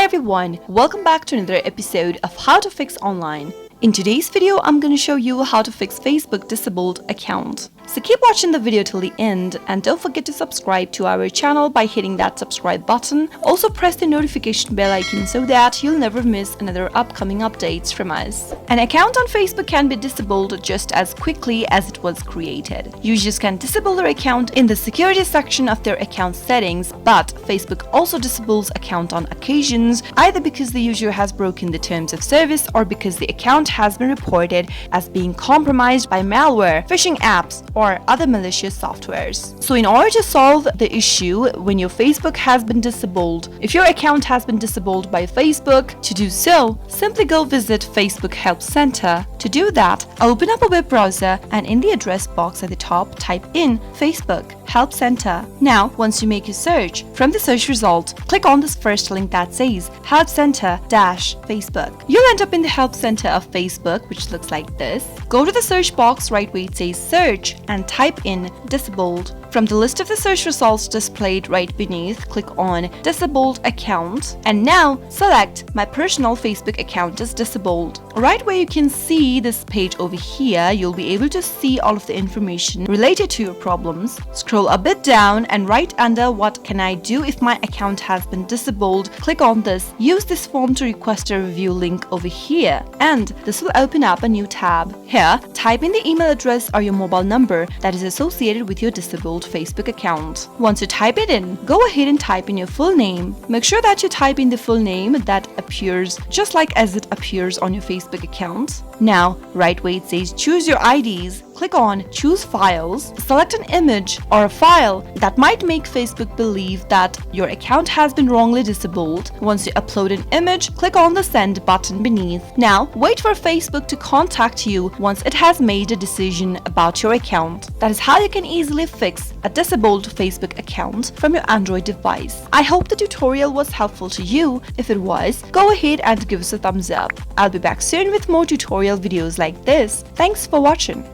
Hi everyone, welcome back to another episode of How to Fix Online. In today's video, I'm going to show you how to fix Facebook disabled account. So keep watching the video till the end and don't forget to subscribe to our channel by hitting that subscribe button. Also press the notification bell icon so that you'll never miss another upcoming updates from us. An account on Facebook can be disabled just as quickly as it was created. Users can disable their account in the security section of their account settings, but Facebook also disables account on occasions, either because the user has broken the terms of service or because the account has been reported as being compromised by malware, phishing apps, or other malicious softwares. So in order to solve the issue when your Facebook has been disabled, if your account has been disabled by Facebook, to do so, simply go visit Facebook Help Center. To do that, open up a web browser and in the address box at the top, type in Facebook Help Center. Now, once you make a search, from the search result, click on this first link that says Help Center-Facebook. You'll end up in the Help Center of Facebook, which looks like this. Go to the search box right where it says search and type in disabled. From the list of the search results displayed right beneath, click on disabled account and now select my personal Facebook account is disabled. Right where you can see this page over here, you'll be able to see all of the information related to your problems. Scroll a bit down and right under what can I do if my account has been disabled, click on this use this form to request a review link over here and this will open up a new tab. Here, type in the email address or your mobile number that is associated with your disabled Facebook account. Once you type it in, go ahead and type in your full name. Make sure that you type in the full name that appears just like as it appears on your Facebook account. Now, right where it says choose your IDs, click on choose files, select an image or a file that might make Facebook believe that your account has been wrongly disabled. Once you upload an image, click on the send button beneath. Now, wait for Facebook to contact you once it has made a decision about your account. That is how you can easily fix a disabled Facebook account from your Android device. I hope the tutorial was helpful to you. If it was, go ahead and give us a thumbs up. I'll be back soon with more tutorial videos like this. Thanks for watching.